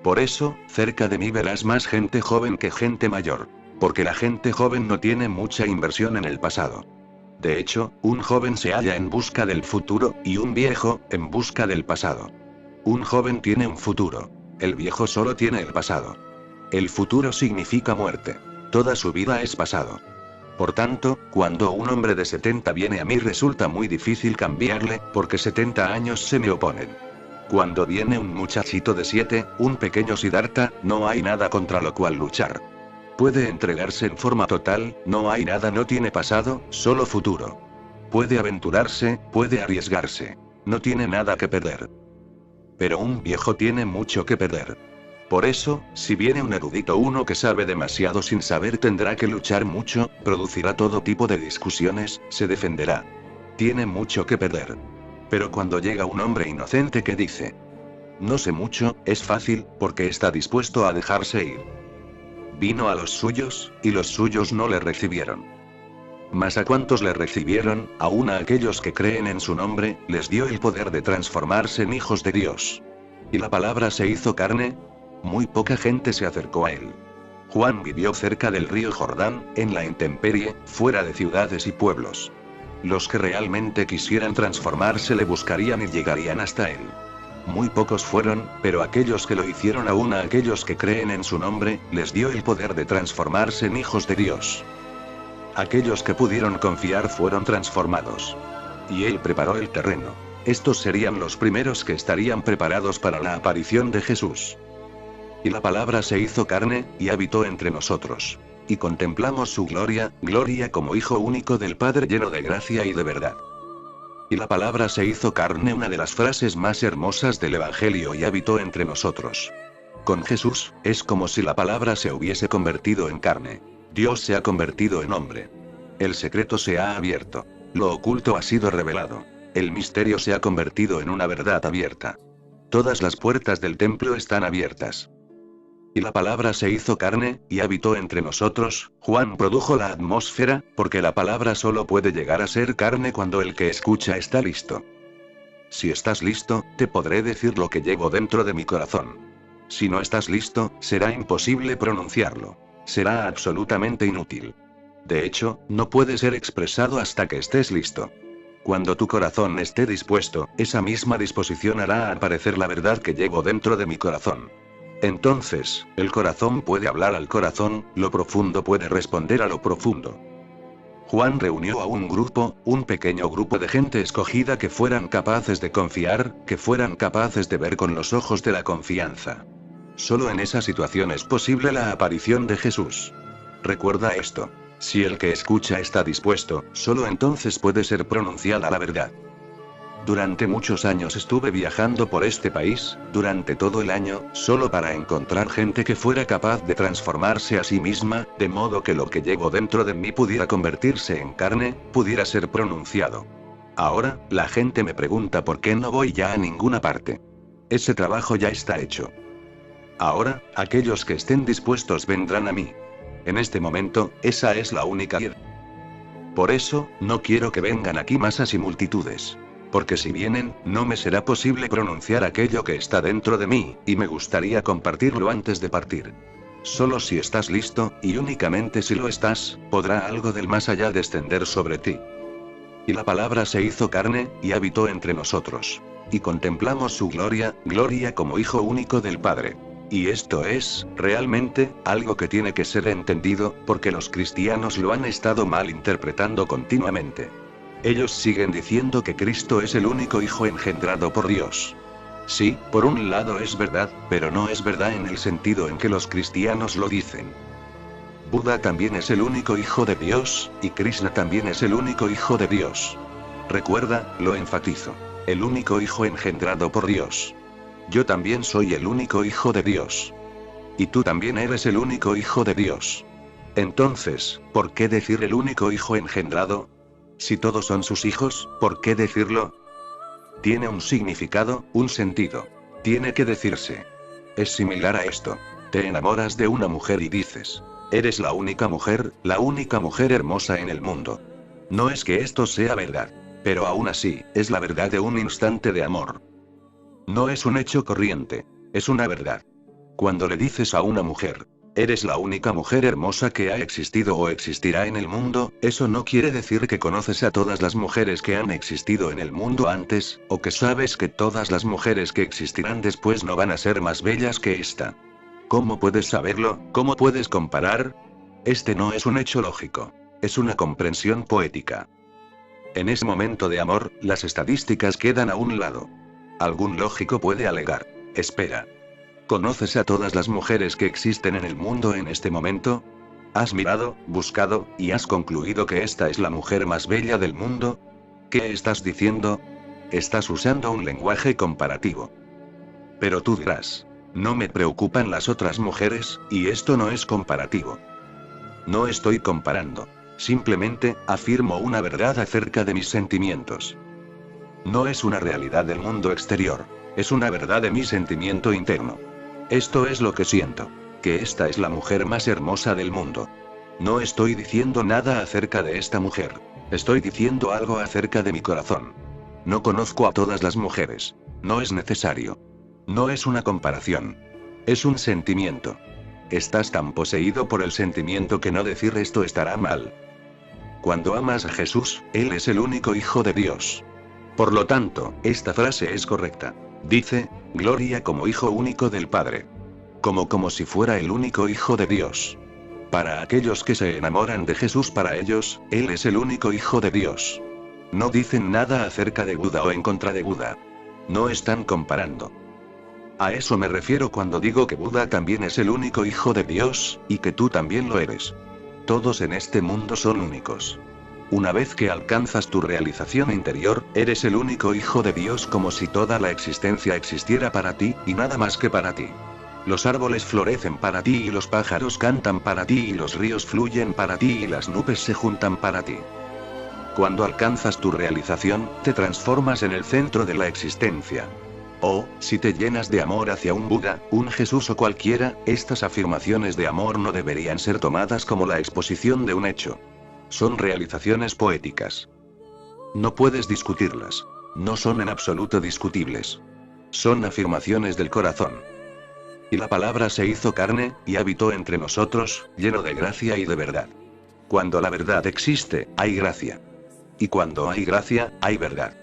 Por eso, cerca de mí verás más gente joven que gente mayor. Porque la gente joven no tiene mucha inversión en el pasado. De hecho, un joven se halla en busca del futuro, y un viejo, en busca del pasado. Un joven tiene un futuro. El viejo solo tiene el pasado. El futuro significa muerte. Toda su vida es pasado. Por tanto, cuando un hombre de 70 viene a mí resulta muy difícil cambiarle, porque 70 años se me oponen. Cuando viene un muchachito de 7, un pequeño Siddhartha, no hay nada contra lo cual luchar. Puede entregarse en forma total, no hay nada, no tiene pasado, solo futuro. Puede aventurarse, puede arriesgarse. No tiene nada que perder. Pero un viejo tiene mucho que perder. Por eso, si viene un erudito, uno que sabe demasiado sin saber, tendrá que luchar mucho, producirá todo tipo de discusiones, se defenderá. Tiene mucho que perder. Pero cuando llega un hombre inocente que dice, no sé mucho, es fácil, porque está dispuesto a dejarse ir. Vino a los suyos, y los suyos no le recibieron. Mas a cuantos le recibieron, aun a aquellos que creen en su nombre, les dio el poder de transformarse en hijos de Dios. ¿Y la palabra se hizo carne? Muy poca gente se acercó a él. Juan vivió cerca del río Jordán, en la intemperie, fuera de ciudades y pueblos. Los que realmente quisieran transformarse le buscarían y llegarían hasta él. Muy pocos fueron, pero aquellos que lo hicieron, aun a aquellos que creen en su nombre, les dio el poder de transformarse en hijos de Dios. Aquellos que pudieron confiar fueron transformados. Y él preparó el terreno. Estos serían los primeros que estarían preparados para la aparición de Jesús. Y la palabra se hizo carne, y habitó entre nosotros. Y contemplamos su gloria, gloria como Hijo único del Padre, lleno de gracia y de verdad. Y la palabra se hizo carne, una de las frases más hermosas del Evangelio, y habitó entre nosotros. Con Jesús, es como si la palabra se hubiese convertido en carne. Dios se ha convertido en hombre. El secreto se ha abierto. Lo oculto ha sido revelado. El misterio se ha convertido en una verdad abierta. Todas las puertas del templo están abiertas. Y la palabra se hizo carne, y habitó entre nosotros. Juan produjo la atmósfera, porque la palabra solo puede llegar a ser carne cuando el que escucha está listo. Si estás listo, te podré decir lo que llevo dentro de mi corazón. Si no estás listo, será imposible pronunciarlo. Será absolutamente inútil. De hecho, no puede ser expresado hasta que estés listo. Cuando tu corazón esté dispuesto, esa misma disposición hará aparecer la verdad que llevo dentro de mi corazón. Entonces, el corazón puede hablar al corazón, lo profundo puede responder a lo profundo. Juan reunió a un pequeño grupo de gente escogida que fueran capaces de confiar, que fueran capaces de ver con los ojos de la confianza. Solo en esa situación es posible la aparición de Jesús. Recuerda esto. Si el que escucha está dispuesto, solo entonces puede ser pronunciada la verdad. Durante muchos años estuve viajando por este país, durante todo el año, solo para encontrar gente que fuera capaz de transformarse a sí misma, de modo que lo que llevo dentro de mí pudiera convertirse en carne, pudiera ser pronunciado. Ahora, la gente me pregunta por qué no voy ya a ninguna parte. Ese trabajo ya está hecho. Ahora, aquellos que estén dispuestos vendrán a mí. En este momento, esa es la única idea. Por eso, no quiero que vengan aquí masas y multitudes. Porque si vienen, no me será posible pronunciar aquello que está dentro de mí, y me gustaría compartirlo antes de partir. Solo si estás listo, y únicamente si lo estás, podrá algo del más allá descender sobre ti. Y la palabra se hizo carne, y habitó entre nosotros. Y contemplamos su gloria, gloria como Hijo único del Padre. Y esto es, realmente, algo que tiene que ser entendido, porque los cristianos lo han estado mal interpretando continuamente. Ellos siguen diciendo que Cristo es el único Hijo engendrado por Dios. Sí, por un lado es verdad, pero no es verdad en el sentido en que los cristianos lo dicen. Buda también es el único Hijo de Dios, y Krishna también es el único Hijo de Dios. Recuerda, lo enfatizo. El único Hijo engendrado por Dios. Yo también soy el único Hijo de Dios. Y tú también eres el único Hijo de Dios. Entonces, ¿por qué decir el único Hijo engendrado? Si todos son sus hijos, ¿por qué decirlo? Tiene un significado, un sentido. Tiene que decirse. Es similar a esto. Te enamoras de una mujer y dices, eres la única mujer hermosa en el mundo. No es que esto sea verdad. Pero aún así, es la verdad de un instante de amor. No es un hecho corriente. Es una verdad. Cuando le dices a una mujer, eres la única mujer hermosa que ha existido o existirá en el mundo, eso no quiere decir que conoces a todas las mujeres que han existido en el mundo antes, o que sabes que todas las mujeres que existirán después no van a ser más bellas que esta. ¿Cómo puedes saberlo? ¿Cómo puedes comparar? Este no es un hecho lógico. Es una comprensión poética. En ese momento de amor, las estadísticas quedan a un lado. Algún lógico puede alegar, espera. ¿Conoces a todas las mujeres que existen en el mundo en este momento? ¿Has mirado, buscado, y has concluido que esta es la mujer más bella del mundo? ¿Qué estás diciendo? Estás usando un lenguaje comparativo. Pero tú dirás, no me preocupan las otras mujeres, y esto no es comparativo. No estoy comparando. Simplemente, afirmo una verdad acerca de mis sentimientos. No es una realidad del mundo exterior. Es una verdad de mi sentimiento interno. Esto es lo que siento. Que esta es la mujer más hermosa del mundo. No estoy diciendo nada acerca de esta mujer. Estoy diciendo algo acerca de mi corazón. No conozco a todas las mujeres. No es necesario. No es una comparación. Es un sentimiento. Estás tan poseído por el sentimiento que no decir esto estará mal. Cuando amas a Jesús, Él es el único Hijo de Dios. Por lo tanto, esta frase es correcta. Dice, gloria como Hijo único del Padre. Como si fuera el único Hijo de Dios. Para aquellos que se enamoran de Jesús, para ellos, Él es el único Hijo de Dios. No dicen nada acerca de Buda o en contra de Buda. No están comparando. A eso me refiero cuando digo que Buda también es el único Hijo de Dios, y que tú también lo eres. Todos en este mundo son únicos. Una vez que alcanzas tu realización interior, eres el único Hijo de Dios, como si toda la existencia existiera para ti, y nada más que para ti. Los árboles florecen para ti y los pájaros cantan para ti y los ríos fluyen para ti y las nubes se juntan para ti. Cuando alcanzas tu realización, te transformas en el centro de la existencia. O, si te llenas de amor hacia un Buda, un Jesús o cualquiera, estas afirmaciones de amor no deberían ser tomadas como la exposición de un hecho. Son realizaciones poéticas. No puedes discutirlas. No son en absoluto discutibles. Son afirmaciones del corazón. Y la palabra se hizo carne, y habitó entre nosotros, lleno de gracia y de verdad. Cuando la verdad existe, hay gracia. Y cuando hay gracia, hay verdad.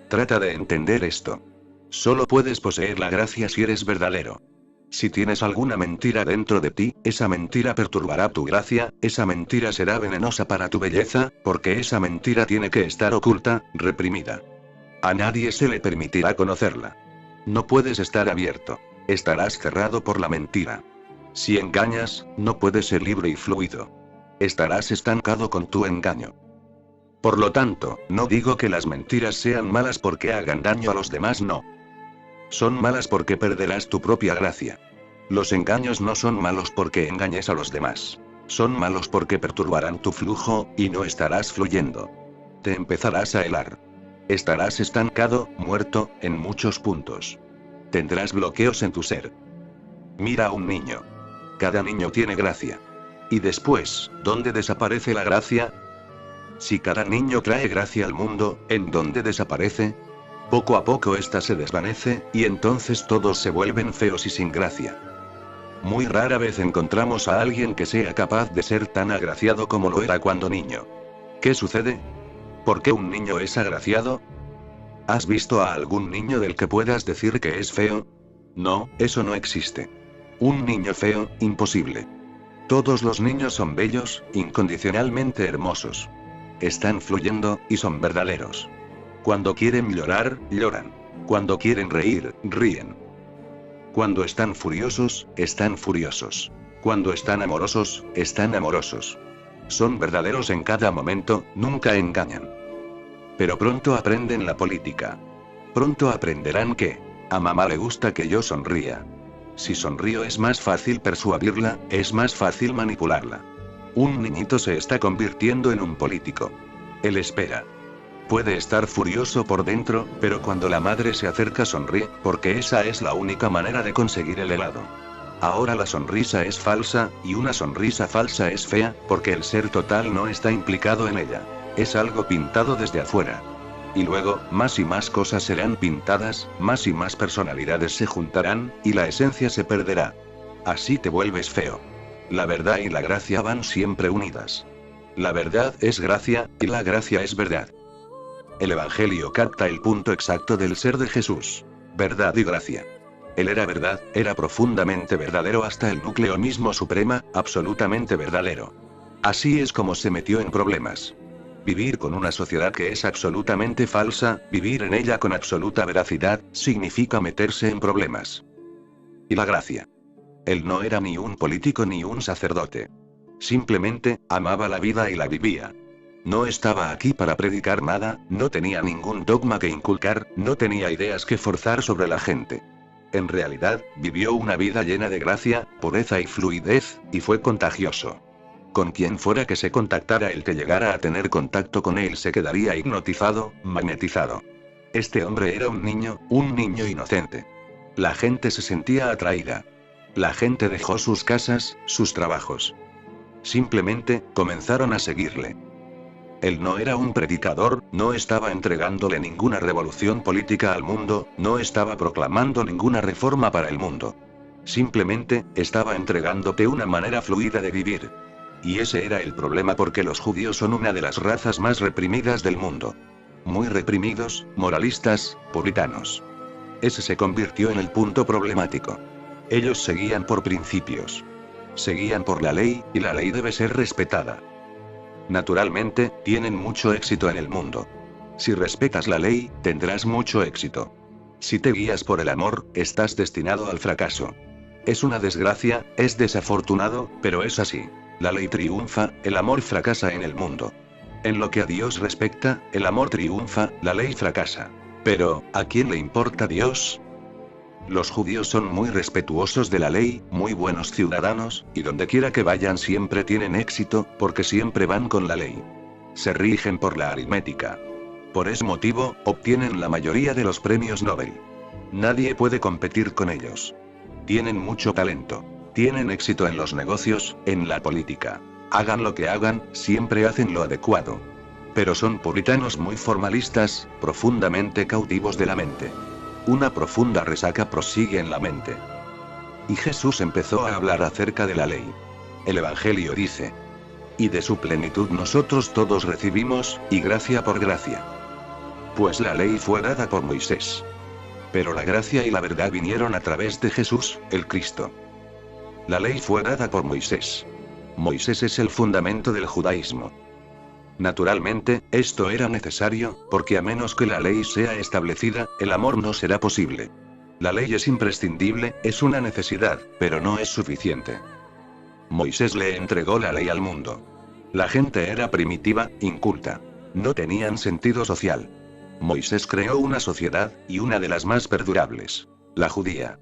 Trata de entender esto. Solo puedes poseer la gracia si eres verdadero. Si tienes alguna mentira dentro de ti, esa mentira perturbará tu gracia, esa mentira será venenosa para tu belleza, porque esa mentira tiene que estar oculta, reprimida. A nadie se le permitirá conocerla. No puedes estar abierto. Estarás cerrado por la mentira. Si engañas, no puedes ser libre y fluido. Estarás estancado con tu engaño. Por lo tanto, no digo que las mentiras sean malas porque hagan daño a los demás, no. Son malas porque perderás tu propia gracia. Los engaños no son malos porque engañes a los demás. Son malos porque perturbarán tu flujo, y no estarás fluyendo. Te empezarás a helar. Estarás estancado, muerto, en muchos puntos. Tendrás bloqueos en tu ser. Mira a un niño. Cada niño tiene gracia. Y después, ¿dónde desaparece la gracia? Si cada niño trae gracia al mundo, ¿en dónde desaparece? Poco a poco ésta se desvanece, y entonces todos se vuelven feos y sin gracia. Muy rara vez encontramos a alguien que sea capaz de ser tan agraciado como lo era cuando niño. ¿Qué sucede? ¿Por qué un niño es agraciado? ¿Has visto a algún niño del que puedas decir que es feo? No, eso no existe. Un niño feo, imposible. Todos los niños son bellos, incondicionalmente hermosos. Están fluyendo, y son verdaderos. Cuando quieren llorar, lloran. Cuando quieren reír, ríen. Cuando están furiosos, están furiosos. Cuando están amorosos, están amorosos. Son verdaderos en cada momento, nunca engañan. Pero pronto aprenden la política. Pronto aprenderán que a mamá le gusta que yo sonría. Si sonrío es más fácil persuadirla, es más fácil manipularla. Un niñito se está convirtiendo en un político. Él espera. Puede estar furioso por dentro, pero cuando la madre se acerca sonríe, porque esa es la única manera de conseguir el helado. Ahora la sonrisa es falsa, y una sonrisa falsa es fea, porque el ser total no está implicado en ella. Es algo pintado desde afuera. Y luego, más y más cosas serán pintadas, más y más personalidades se juntarán, y la esencia se perderá. Así te vuelves feo. La verdad y la gracia van siempre unidas. La verdad es gracia, y la gracia es verdad. El Evangelio capta el punto exacto del ser de Jesús. Verdad y gracia. Él era verdad, era profundamente verdadero hasta el núcleo mismo suprema, absolutamente verdadero. Así es como se metió en problemas. Vivir con una sociedad que es absolutamente falsa, vivir en ella con absoluta veracidad, significa meterse en problemas. Y la gracia. Él no era ni un político ni un sacerdote. Simplemente, amaba la vida y la vivía. No estaba aquí para predicar nada, no tenía ningún dogma que inculcar, no tenía ideas que forzar sobre la gente. En realidad, vivió una vida llena de gracia, pureza y fluidez, y fue contagioso. Con quien fuera que se contactara el que llegara a tener contacto con él se quedaría hipnotizado, magnetizado. Este hombre era un niño inocente. La gente se sentía atraída. La gente dejó sus casas, sus trabajos. Simplemente, comenzaron a seguirle. Él no era un predicador, no estaba entregándole ninguna revolución política al mundo, no estaba proclamando ninguna reforma para el mundo. Simplemente, estaba entregándote una manera fluida de vivir. Y ese era el problema porque los judíos son una de las razas más reprimidas del mundo. Muy reprimidos, moralistas, puritanos. Ese se convirtió en el punto problemático. Ellos seguían por principios. Seguían por la ley, y la ley debe ser respetada. Naturalmente, tienen mucho éxito en el mundo. Si respetas la ley, tendrás mucho éxito. Si te guías por el amor, estás destinado al fracaso. Es una desgracia, es desafortunado, pero es así. La ley triunfa, el amor fracasa en el mundo. En lo que a Dios respecta, el amor triunfa, la ley fracasa. Pero, ¿a quién le importa Dios? Los judíos son muy respetuosos de la ley, muy buenos ciudadanos, y donde quiera que vayan siempre tienen éxito, porque siempre van con la ley. Se rigen por la aritmética. Por ese motivo, obtienen la mayoría de los premios Nobel. Nadie puede competir con ellos. Tienen mucho talento. Tienen éxito en los negocios, en la política. Hagan lo que hagan, siempre hacen lo adecuado. Pero son puritanos muy formalistas, profundamente cautivos de la mente. Una profunda resaca prosigue en la mente. Y Jesús empezó a hablar acerca de la ley. El Evangelio dice: y de su plenitud nosotros todos recibimos, y gracia por gracia. Pues la ley fue dada por Moisés. Pero la gracia y la verdad vinieron a través de Jesús, el Cristo. La ley fue dada por Moisés. Moisés es el fundamento del judaísmo. Naturalmente, esto era necesario, porque a menos que la ley sea establecida, el amor no será posible. La ley es imprescindible, es una necesidad, pero no es suficiente. Moisés le entregó la ley al mundo. La gente era primitiva, inculta. No tenían sentido social. Moisés creó una sociedad, y una de las más perdurables. La judía.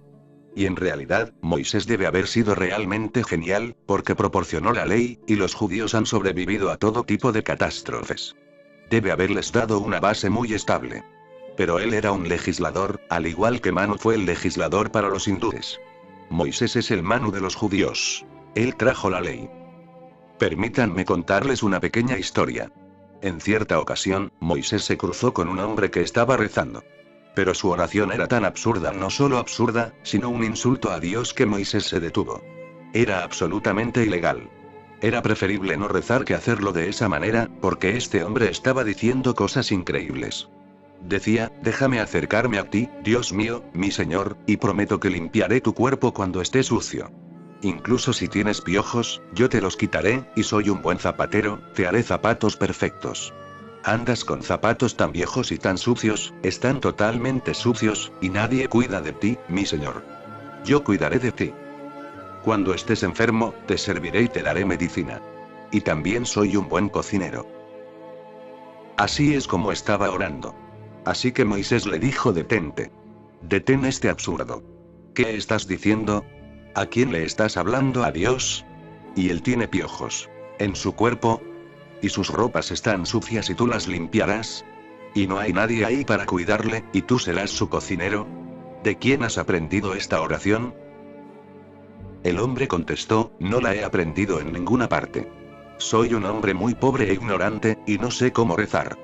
Y en realidad, Moisés debe haber sido realmente genial, porque proporcionó la ley, y los judíos han sobrevivido a todo tipo de catástrofes. Debe haberles dado una base muy estable. Pero él era un legislador, al igual que Manu fue el legislador para los hindúes. Moisés es el Manu de los judíos. Él trajo la ley. Permítanme contarles una pequeña historia. En cierta ocasión, Moisés se cruzó con un hombre que estaba rezando. Pero su oración era tan absurda, no solo absurda, sino un insulto a Dios, que Moisés se detuvo. Era absolutamente ilegal. Era preferible no rezar que hacerlo de esa manera, porque este hombre estaba diciendo cosas increíbles. Decía: déjame acercarme a ti, Dios mío, mi Señor, y prometo que limpiaré tu cuerpo cuando esté sucio. Incluso si tienes piojos, yo te los quitaré, y soy un buen zapatero, te haré zapatos perfectos. Andas con zapatos tan viejos y tan sucios, están totalmente sucios, y nadie cuida de ti, mi Señor. Yo cuidaré de ti. Cuando estés enfermo, te serviré y te daré medicina. Y también soy un buen cocinero. Así es como estaba orando. Así que Moisés le dijo: detente. Detén este absurdo. ¿Qué estás diciendo? ¿A quién le estás hablando? ¿A Dios? Y él tiene piojos. ¿En su cuerpo? ¿Y sus ropas están sucias y tú las limpiarás? ¿Y no hay nadie ahí para cuidarle, y tú serás su cocinero? ¿De quién has aprendido esta oración? El hombre contestó: no la he aprendido en ninguna parte. Soy un hombre muy pobre e ignorante, y no sé cómo rezar.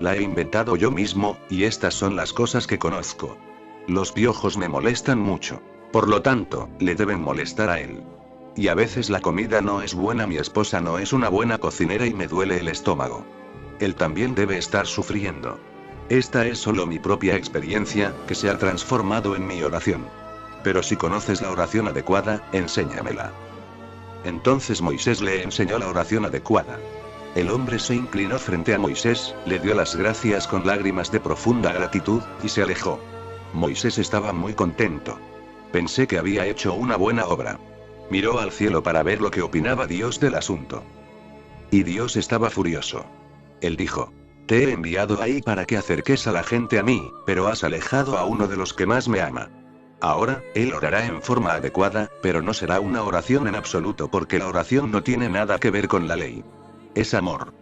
La he inventado yo mismo, y estas son las cosas que conozco. Los piojos me molestan mucho. Por lo tanto, le deben molestar a él. Y a veces la comida no es buena, mi esposa no es una buena cocinera y me duele el estómago. Él también debe estar sufriendo. Esta es solo mi propia experiencia, que se ha transformado en mi oración. Pero si conoces la oración adecuada, enséñamela. Entonces Moisés le enseñó la oración adecuada. El hombre se inclinó frente a Moisés, le dio las gracias con lágrimas de profunda gratitud, y se alejó. Moisés estaba muy contento. Pensé que había hecho una buena obra. Miró al cielo para ver lo que opinaba Dios del asunto. Y Dios estaba furioso. Él dijo: te he enviado ahí para que acerques a la gente a mí, pero has alejado a uno de los que más me ama. Ahora, él orará en forma adecuada, pero no será una oración en absoluto, porque la oración no tiene nada que ver con la ley. Es amor.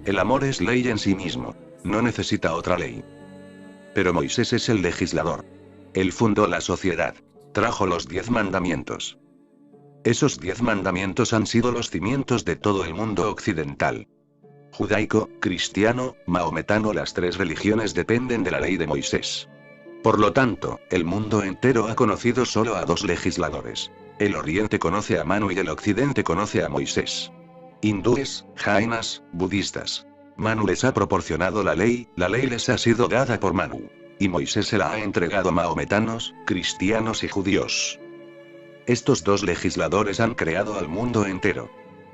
El amor es ley en sí mismo. No necesita otra ley. Pero Moisés es el legislador. Él fundó la sociedad. Trajo los 10 mandamientos. Esos 10 mandamientos han sido los cimientos de todo el mundo occidental. Judaico, cristiano, maometano, las 3 religiones dependen de la ley de Moisés. Por lo tanto, el mundo entero ha conocido solo a 2 legisladores. El Oriente conoce a Manu y el Occidente conoce a Moisés. Hindúes, jainas, budistas. Manu les ha proporcionado la ley les ha sido dada por Manu. Y Moisés se la ha entregado a maometanos, cristianos y judíos. Estos 2 legisladores han creado al mundo entero.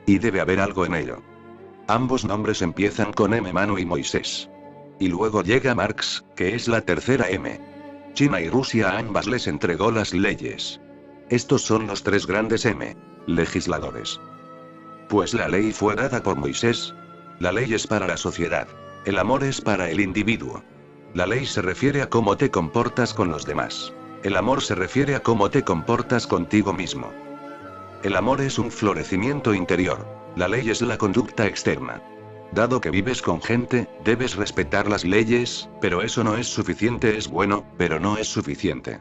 Y debe haber algo en ello. Ambos nombres empiezan con M, Manu y Moisés. Y luego llega Marx, que es la tercera M. China y Rusia a ambas les entregó las leyes. Estos son los 3 grandes M. Legisladores. Pues la ley fue dada por Moisés. La ley es para la sociedad. El amor es para el individuo. La ley se refiere a cómo te comportas con los demás. El amor se refiere a cómo te comportas contigo mismo. El amor es un florecimiento interior. La ley es la conducta externa. Dado que vives con gente, debes respetar las leyes, pero eso no es suficiente. Es bueno, pero no es suficiente.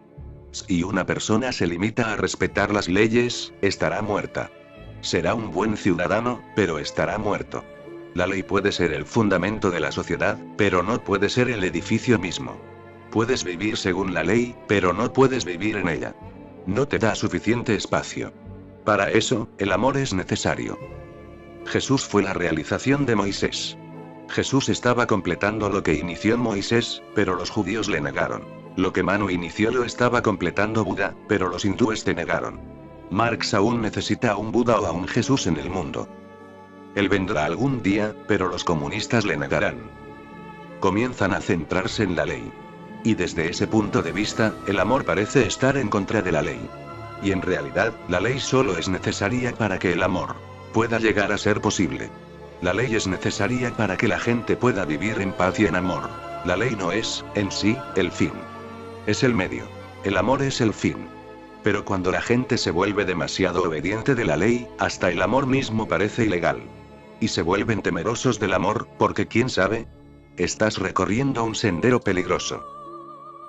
Si una persona se limita a respetar las leyes, estará muerta. Será un buen ciudadano, pero estará muerto. La ley puede ser el fundamento de la sociedad, pero no puede ser el edificio mismo. Puedes vivir según la ley, pero no puedes vivir en ella. No te da suficiente espacio. Para eso, el amor es necesario. Jesús fue la realización de Moisés. Jesús estaba completando lo que inició Moisés, pero los judíos le negaron. Lo que Manu inició lo estaba completando Buda, pero los hindúes te negaron. Marx aún necesita a un Buda o a un Jesús en el mundo. Él vendrá algún día, pero los comunistas le negarán. Comienzan a centrarse en la ley. Y desde ese punto de vista, el amor parece estar en contra de la ley. Y en realidad, la ley solo es necesaria para que el amor pueda llegar a ser posible. La ley es necesaria para que la gente pueda vivir en paz y en amor. La ley no es, en sí, el fin. Es el medio. El amor es el fin. Pero cuando la gente se vuelve demasiado obediente de la ley, hasta el amor mismo parece ilegal. Y se vuelven temerosos del amor, porque quién sabe, estás recorriendo un sendero peligroso.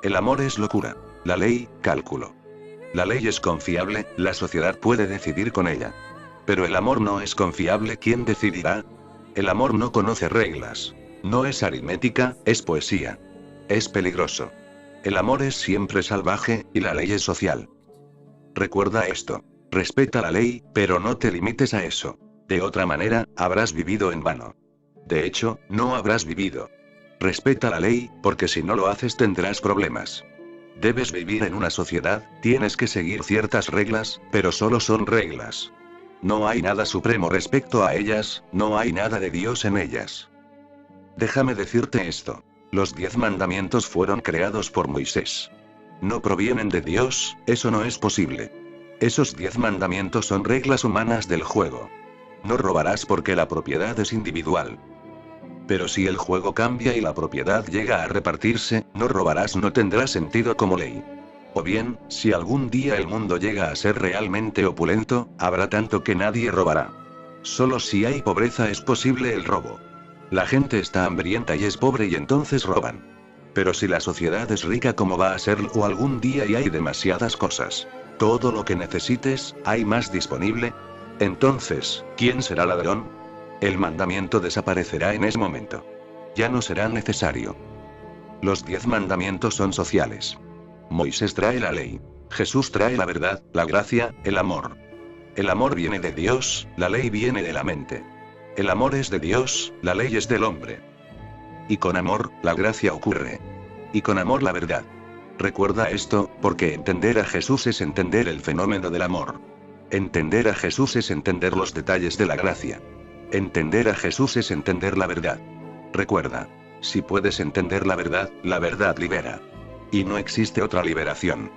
El amor es locura. La ley, cálculo. La ley es confiable, la sociedad puede decidir con ella. Pero el amor no es confiable, ¿quién decidirá? El amor no conoce reglas. No es aritmética, es poesía. Es peligroso. El amor es siempre salvaje, y la ley es social. Recuerda esto. Respeta la ley, pero no te limites a eso. De otra manera, habrás vivido en vano. De hecho, no habrás vivido. Respeta la ley, porque si no lo haces tendrás problemas. Debes vivir en una sociedad, tienes que seguir ciertas reglas, pero solo son reglas. No hay nada supremo respecto a ellas, no hay nada de Dios en ellas. Déjame decirte esto. Los 10 mandamientos fueron creados por Moisés. No provienen de Dios, eso no es posible. Esos 10 mandamientos son reglas humanas del juego. No robarás porque la propiedad es individual. Pero si el juego cambia y la propiedad llega a repartirse, no robarás no tendrá sentido como ley. O bien, si algún día el mundo llega a ser realmente opulento, habrá tanto que nadie robará. Solo si hay pobreza es posible el robo. La gente está hambrienta y es pobre y entonces roban. Pero si la sociedad es rica como va a serlo algún día y hay demasiadas cosas, todo lo que necesites, hay más disponible, entonces, ¿quién será ladrón? El mandamiento desaparecerá en ese momento. Ya no será necesario. Los 10 mandamientos son sociales. Moisés trae la ley. Jesús trae la verdad, la gracia, el amor. El amor viene de Dios, la ley viene de la mente. El amor es de Dios, la ley es del hombre. Y con amor, la gracia ocurre. Y con amor la verdad. Recuerda esto, porque entender a Jesús es entender el fenómeno del amor. Entender a Jesús es entender los detalles de la gracia. Entender a Jesús es entender la verdad. Recuerda, si puedes entender la verdad libera. Y no existe otra liberación.